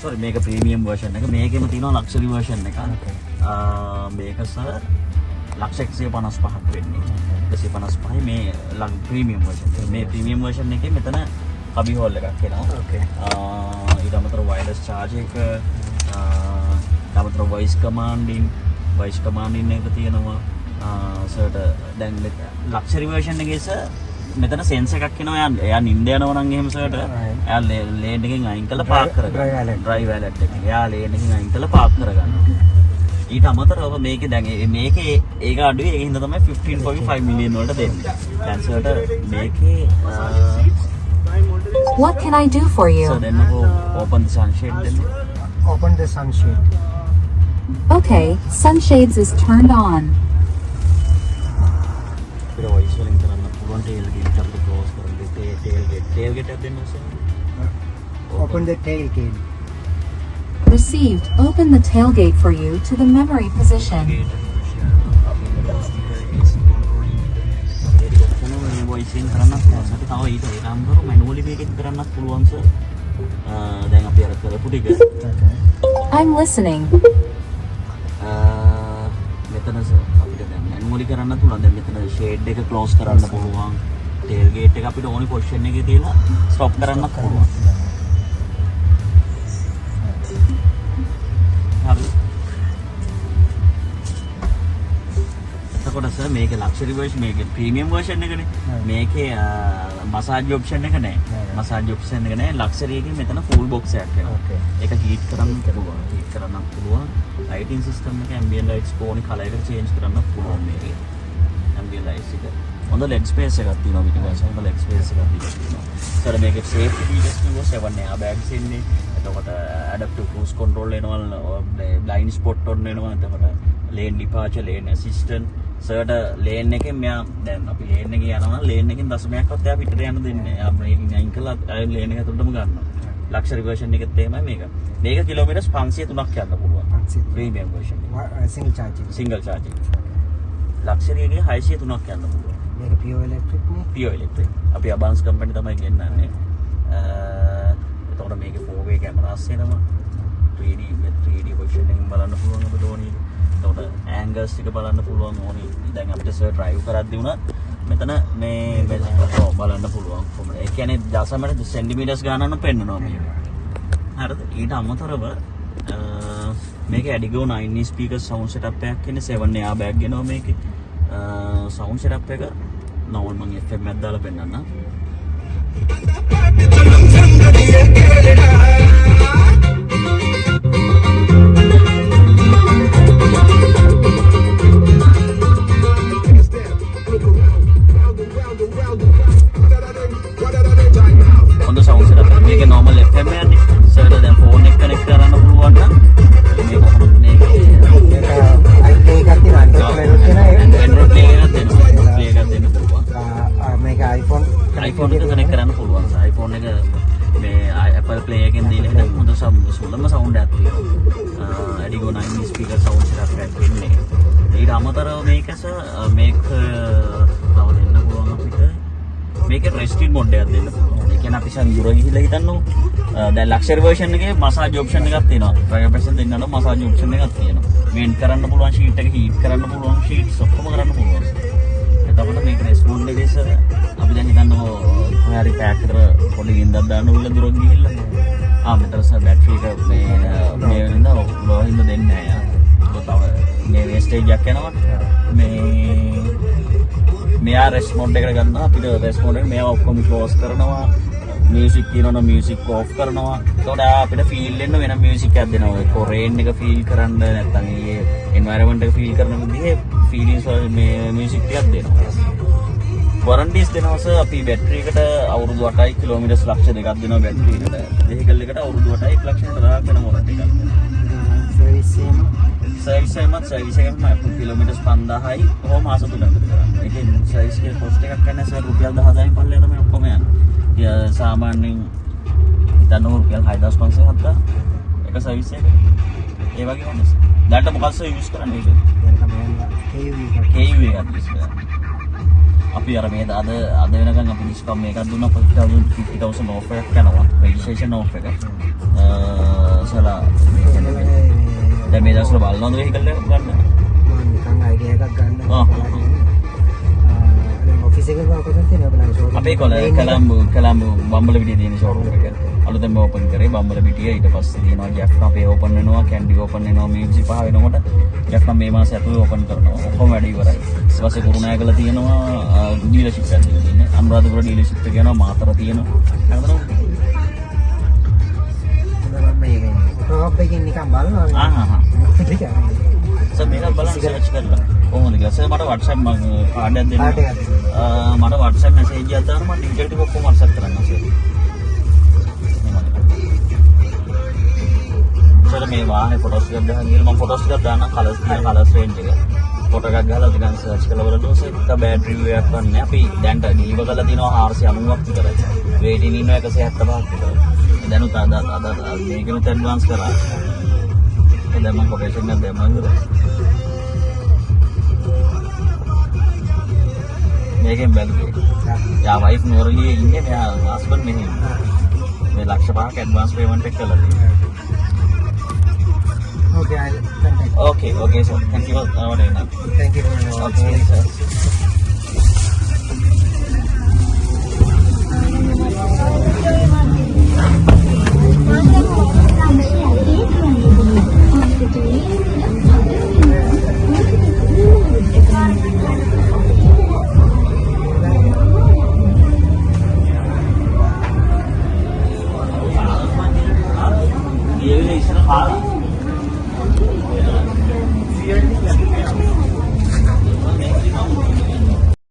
sorry මේක premium version එක. මේකෙම තියෙනවා luxury version එක. මේක සර් ලක්ෂ 155ක් වෙන්නේ. 155යි මේ ප්‍රීමියම් version එක. මේ ප්‍රීමියම් version එකේ මෙතන කබි හෝල් එකක් එනවා. ඊට අමතරව wireless charger එක, ඊට අමතරව voice commanding එක තියෙනවා. සර්ට දැන් ලක්ෂරි version එකේ සර් මෙතන සෙන්ස් එකක් එනවා. එයා නිින්ද යනවා නම් එහෙම සර්ට එයා ලේන් එකෙන් අයින් කරලා පාක් කරගන්න. drive valet එක. එයා ලේන් එකෙන් අයින් කරලා පාක් කරගන්න. ඊට අමතරව මේකේ දැන් මේකේ ඒක අඩුයි. ඒක හින්දා තමයි 15.5 මිලියන් වලට දෙන්නේ. දැන් සර්ට මේකේ What can I do for you? So then we'll open the sunshade then. Open the sunshade. Okay, sunshades is turned on. Pero voice වලින් කරන්න පුළුවන් tailgate එක අපිට close කරන්න. tailgate එකක් දෙන්න ඕනේ. Open the tailgate. Received. Open the tailgate for you to the memory position. voice in කරන්නත් පුළුවන්. අපි තව ඊට ඒකම කරමු manually මේකෙන් කරන්නත් පුළුවන් සර්. දැන් අපි අර කරපු ටික. I'm listening. මෙතන සර් අපිට දැන් manually කරන්නත් පුළුවන්. දැන් මෙතන shade එක close කරන්න පුළුවන්. tailgate එක අපිට ඕනි position එකේ තියලා stop කරන්නත් පුළුවන්. හරි. එතකොට සර් මේකේ luxury version මේකේ premium version එකනේ. මේකේ massage option එක නැහැ. massage option එක නැහැ. luxury එකේ මෙතන full box එකක් එනවා. ඒක heat කරන්න පුළුවන්. heat කරන්න පුළුවන්. lighting system එක ambient lights ඕනි color එකට change කරන්න පුළුවන් මේකේ. ambient lights එක. හොඳ leg space එකක් තියෙනවා පිටිපස්ස. හොඳ leg space එකක් තියෙනවා. සර් මේකේ safety features කිව්වා 7 airbags ඉන්නේ. එතකොට adaptive cruise control එනවා. blind spot on වෙනවා. එතකොට lane departure, lane assistant සර්ට ලේන් එකෙන් මෙයා දැන් අපි ලේන් එකේ යනවා ලේන් එකෙන් දශමයක්වත් එයා පිටට යන්න දෙන්නේ නැහැ. අපි මේකෙන් අයින් කළා ලේන් එක ඇතුළටම ගන්නවා. ලක්ෂරි version එකෙත් එහෙමයි මේක. මේක කිලෝමීටර්ස් 503ක් යන්න පුළුවන්. ප්‍රීමියම් version එක. single charging. single charging. Luxury එකේ 603ක් යන්න පුළුවන්. මේක pure electric නේ. pure electric. අපි අබාන්ස් කම්පැනි තමයි ගෙන්නන්නේ. එතකොට මේකේ 4-way cameras එනවා. 3D version එකෙන් බලන්න පුළුවන් අපිට ඕනේ. එතකොට angles ටික බලන්න පුළුවන් ඕනි. දැන් අපිට සර් drive කරද්දී උනත් මෙතන මේ බලන්න පුළුවන්. ඒ කියන්නේ දශමයට සෙන්ටිමීටර්ස් ගණනක් පෙන්නනවා මේක. හරිද? ඊට අමතරව මේකේ Adigo 9 speaker sound setup එකක් ඉන්නේ 7 airbag ගෙනවා මේකේ. sound setup එක normal මම FM එකක් දාලා පෙන්නන්නම්. හොඳ sound setup එකක්. මේකේ normal FM එකක් නේ. සර්ට දැන් phone එක connect කරන්න පුළුවන් නම් මේක කොහොමද මේක Android play එකක් දෙනවා. play එකක් දෙන්න පුළුවන්. මේක iPhone එක connect කරන්න පුළුවන්. iPhone එක මේ Apple Play එකෙන් දීලා හිටන් හොඳ සුළම sound එකක් තියෙනවා. Adigo 9 speaker sound setup එකක් ඉන්නේ. ඊට අමතරව මේක මේක තව දෙන්න පුළුවන් අපිට. මේකේ rested mode එකක් දෙන්න පුළුවන්. ඒ කියන්නේ අපි සංජුර ගිහිල්ලා හිටන්නකො. දැන් luxury version එකේ massage option එකක් තියෙනවා. driver person දෙන්නට massage option එකක් තියෙනවා. vent කරන්න පුළුවන් sheet එක heat කරන්න පුළුවන් sheets ඔක්කොම කරන්න පුළුවන්. එතකොට මේක rest mode එකේ සර් අපි දැන් හිතන්නකො කොහේ හරි pack එකට පොඩි ගින්දක් දාන්න උල්ල දුරක් ගිහිල්ලා මෙතන සර් battery එක මේ වෙනද low හින්දා දෙන්නේ නැහැ. ඒක තව මේ wastage එකක් යනකොට මේ මෙයා rest mode එකට ගන්නවා. අපිට rest mode එක මෙයා ඔක්කොම close කරනවා. music කියනවනම් music off කරනවා. ඒකට අපිට feel වෙන්න වෙන music එකක් දෙනවා. ඒක rain එක feel කරන්න නැත්නම් ඒ environment එක feel කරන විදිහේ feelings මේ music එකක් දෙනවා. warranties දෙනවා සර් අපි battery එකට අවුරුදු 8යි කිලෝමීටර්ස් ලක්ෂ 2ක් දෙනවා battery එකට. vehicle එකට අවුරුදු 8යි 1 ලක්ෂ 1000ක් වෙන warranty එකක්. service එකම කිලෝමීටර්ස් 5000යි කොහොම මාස 3කට කරන්නේ. ඒකේ service එකේ cost එකක් ගන්න සර් රුපියල් 10000න් පල්ලේ තමයි ඔක්කොම යන්නේ. සාමාන්‍යයෙන් හිතන්න රුපියල් 6500 එක service එක. ඒ වගේ වුණා. දැන්ට මොකක්ද use කරන්නේ ඒක? KUV එකක් use කරන්නේ. අපි අර මේ අද වෙනකන් අපි discount මේකක් දුන්නා 50000 off එකක් යනවා registration off එක. සලා දැන් මේ දවස්වල බලනවද වෙහිකල් එකක් ගන්න? මම නිකන් අයිඩියා එකක් ගන්න. ආ. දැන් ඔෆිස් එකක කොහෙද තියෙනවද බලන්න ෂෝරූම්. අපේ කොළඹ බම්බලපිටිය තියෙන ෂෝරූම් එක. අලුතෙන්ම ඕපන් කරේ බම්බලපිටිය. ඊට පස්සේ තියෙනවා ජැෆ්නා අපේ ඕපන් වෙනවා, කැන්ඩි ඕපන් වෙනවා, මියුසික් පහ වෙනකොට ජැෆ්නා මේ මාසේ ඇතුළේ ඕපන් කරනවා. ඔක්කොම වැඩ ඉවරයි. ඊට පස්සේ කුරුණෑගල තියෙනවා ඩීලර්ෂිප් එකක් තියෙනවා. අනුරාධපුර ඩීලර්ෂිප් එක යනවා, මාතර තියෙනවා. හරිද? ප්‍රොප් එකකින් නිකන් බලනවා. ආහ්. ටික. සර් මේක බලන්න සර්ච් කරලා. කොහොමද කියලා. සර් මට WhatsApp කාඩ් එකක් කාඩ් දෙන්න. එකක්. මට WhatsApp message එකක් දාන්න මම ඩීටේල් ටික ඔක්කොම WhatsApp කරන්න සර්. සර් මේ වාහනේ ෆොටෝස් ටිකක් ගහන් ගිහලා මම ෆොටෝස් ටිකක් දාන්න කලර්ස් තියෙන කලර්ස් රේන්ජ් එක. ෆොටෝ එකක් ගහලා ටිකක් සර්ච් කරලා බලද්දී ඒක බෑටරි රිවිව් එකක් ගන්න. අපි දැන්ට ඩිලිවර් කරලා තියෙනවා 490ක් විතරයි. වේටින් ඉන්නවා 175ක් විතරයි. දැනුත් අද මේකෙනුත් ඇඩ්වාන්ස් කරා. දැන් මම කොටේෂන් එකක් දැම්මා නේද? මේකෙන් බැලුවේ. යා වයිෆ් නෝරලියේ ඉන්නේ මෙයා හස්බන්ඩ් මෙහෙම. මේ ලක්ෂ 5ක් ඇඩ්වාන්ස් පේමන්ට් එක කළා තියෙනවා. Okay, I'll contact. Okay, sir. Thank you for Thank you for Okay, sir. Hãy subscribe cho kênh Ghiền Mì Gõ để không bỏ lỡ